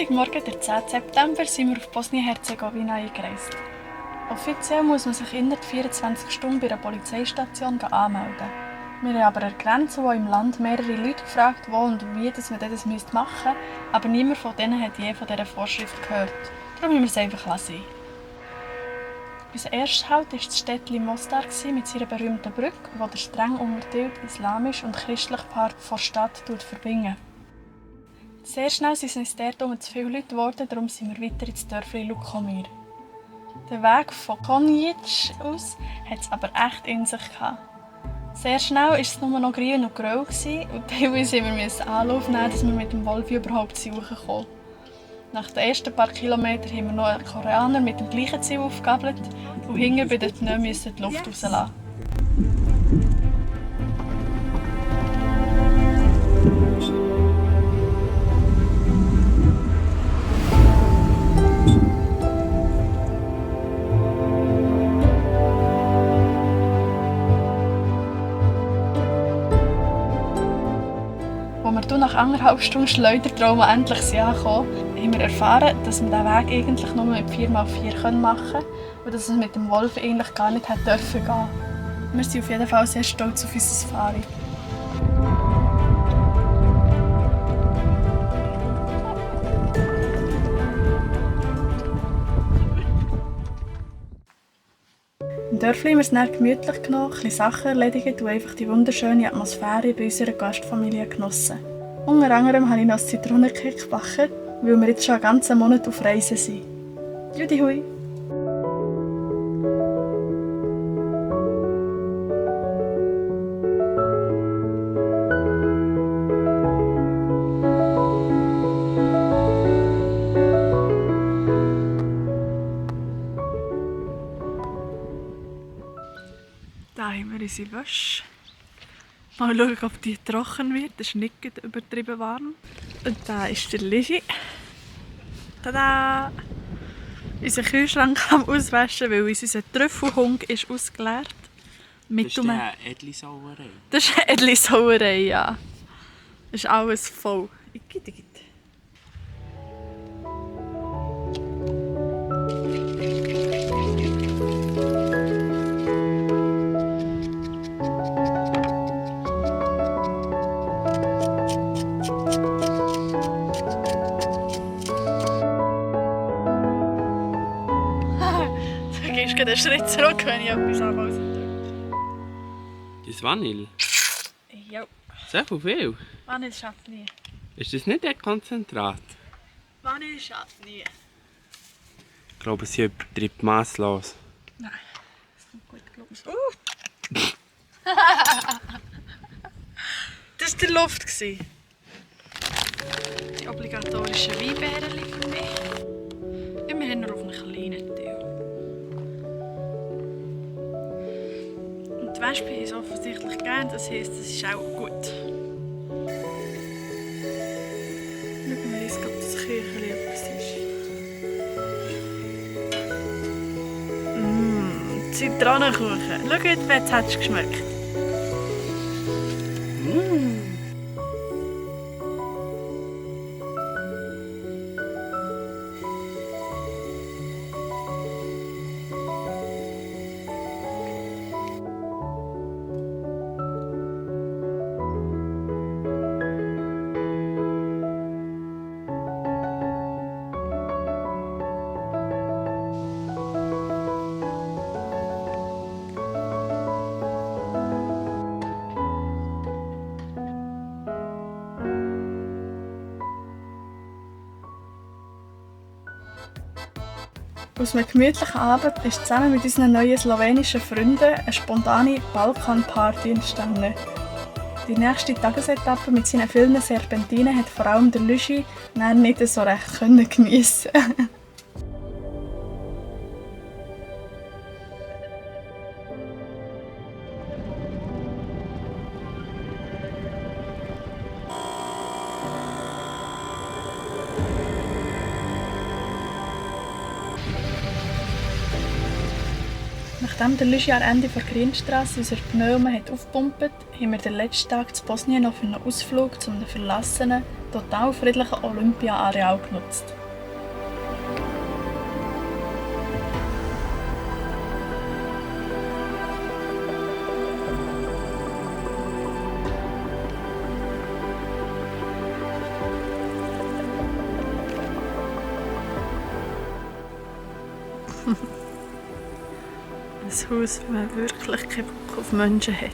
Sonntagmorgen, der 10. September, sind wir auf Bosnien-Herzegowina eingereist. Offiziell muss man sich innerhalb 24 Stunden bei einer Polizeistation anmelden. Wir haben aber an der Grenze, wo im Land mehrere Leute gefragt, wo und wie dass wir das machen müssten, aber niemand von denen hat je von dieser Vorschrift gehört. Darum haben wir es einfach lassen. Unser erster Halt war das Städtchen Mostar mit seiner berühmten Brücke, die der streng unterteilte islamisch und christliche Part der Stadt verbindet. Sehr schnell sind es dort zu viele Leute geworden, darum sind wir weiter ins Dörfli Lukomir. Der Weg von Konjic aus hat es aber echt in sich gehabt. Sehr schnell war es nur noch grün und grau und teilweise mussten wir Anlauf nehmen, dass wir mit dem Wolfi überhaupt suchen konnten. Nach den ersten paar Kilometern haben wir noch einen Koreaner mit dem gleichen Ziel aufgegabelt und hinten bei den Pneus die Luft rauslassen. Als wir nach 1,5 Stunden Schleudertraum endlich angekommen, haben wir erfahren, dass wir diesen Weg eigentlich nur mit 4x4 machen können und dass es mit dem Wolf eigentlich gar nicht gehen dürfen. Wir sind auf jeden Fall sehr stolz auf unser Safari. Im Dörfli haben wir es dann gemütlich genommen, ein bisschen Sachen erledigt und einfach die wunderschöne Atmosphäre bei unserer Gastfamilie genossen. Unter anderem habe ich noch ein Zitronencake gebacken, weil wir jetzt schon einen ganzen Monat auf Reisen sind. Judy hui! Da haben wir unsere Wäsche. Mal schauen, ob die trocken wird. Es ist nicht übertrieben warm. Und da ist der Ligi. Tada! Unser Kühlschrank am Auswaschen, weil unser Trüffelhung ist ausgeleert. Das ist eine Edli-Sauerei. Das ist eine Edli-Sauerei, ja. Das ist alles voll. Ich gehe einen Schritt zurück, wenn ich etwas anfasse. Das Vanille? Ja. So viel? Vanille schafft nie. Ist das nicht ein Konzentrat? Vanille schafft nie. Ich glaube, sie übertreibt masslos. Nein, das kommt gut, glaube ich. Das war die Luft. Die obligatorischen Weinbeeren für mich. Immerhin nur auf einen kleinen Teil. Und die Wespen haben es offensichtlich gern, das heisst, das ist auch gut. Schauen wir jetzt, ob das Küchlein etwas ist. Zitronenkuchen. Schau, jetzt hat es geschmeckt. Aus einem gemütlichen Abend ist zusammen mit unseren neuen slowenischen Freunden eine spontane Balkan-Party entstanden. Die nächste Tagesetappe mit seinen vielen Serpentinen hat vor allem der Lüschi nicht so recht geniessen. Nachdem der Lüschi am Ende der Grünstrasse unsere Pneuma aufgepumpt hat, haben wir den letzten Tag in Bosnien noch für einen Ausflug zu einem verlassenen, total friedlichen Olympia-Areal genutzt. Ein Haus, wo man wirklich keinen Bock auf Menschen hat.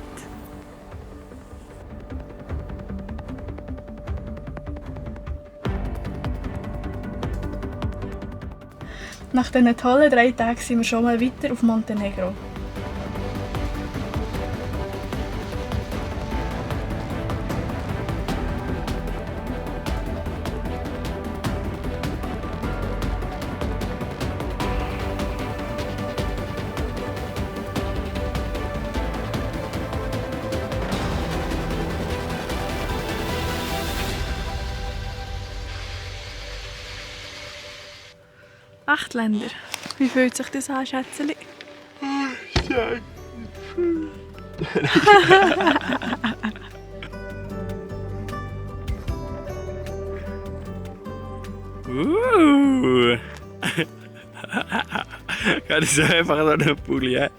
Nach diesen tollen 3 Tagen sind wir schon mal weiter auf Montenegro. Acht Länder. Wie fühlt sich das an, Schätzeli? Kan so einfach so einen Pulli haben.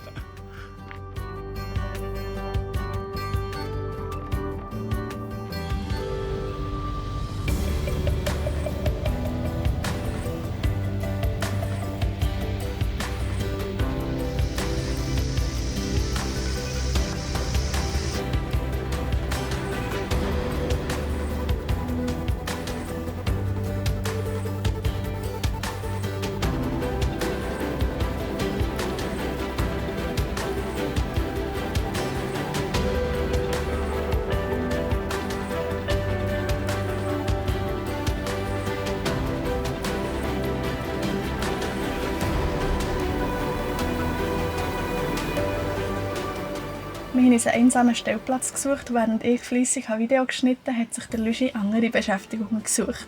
Wir haben uns einen einsamen Stellplatz gesucht und während ich fleissig Video geschnitten habe, hat sich der Lüschi andere Beschäftigungen gesucht.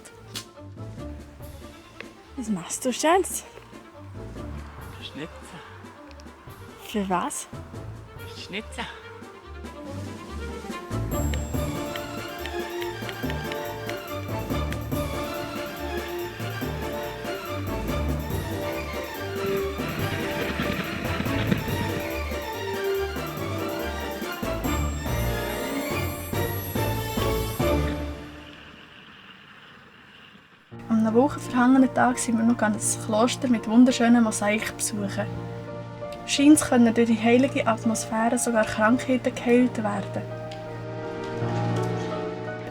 Was machst du, Schatz? Schnitzen. Für was? Schnitzen. An einem wolkenverhangenen Tag sind wir noch ein Kloster mit wunderschönen Mosaik besuchen. Scheint es können durch die heilige Atmosphäre sogar Krankheiten geheilt werden.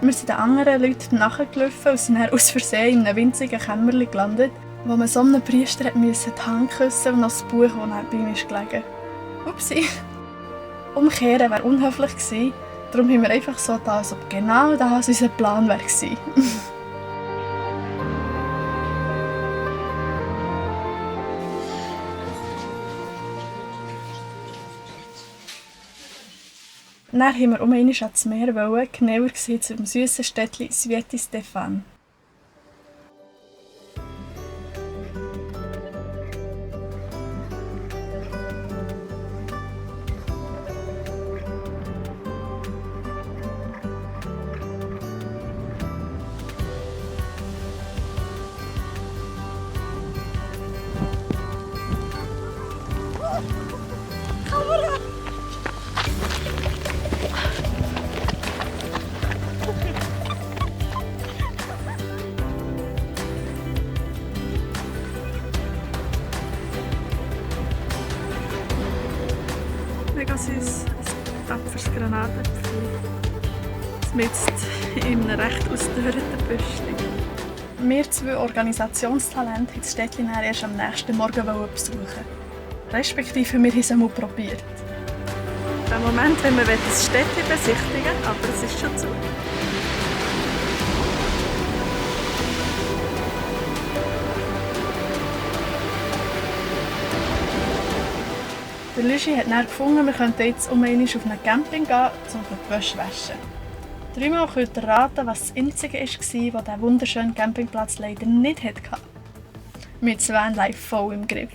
Wir sind den anderen Leuten nachgelaufen und sind dann aus Versehen in einem winzigen Kämmerchen gelandet, wo man so einem Priester die Hand küssen und noch das Buch, das bei ihm gelegen. Upsi! Umkehren wäre unhöflich gewesen, darum haben wir einfach so getan, als ob genau das unser Plan war. Dann wollten wir einmal ans Meer, genauer gesagt zum süssen Städtchen Sveti Stefan. Mega süß, ein tapferes Granatenpfeil. Mitten in einem recht ausgedörrten Büschli. Wir 2 Organisationstalente wollten das Städtchen erst am nächsten Morgen besuchen. Respektive wir haben es einmal probiert. Der Moment, wenn wir das Städtchen besichtigen wollen, aber es ist schon zu. Der Lüschi hat dann gefunden, wir könnten jetzt einmal auf einen Camping gehen, um die Wäsche zu waschen. 3-mal könnt ihr raten, was das Einzige war, das diesen wunderschönen Campingplatz leider nicht hatte. Mit das Vanlife voll im Griff.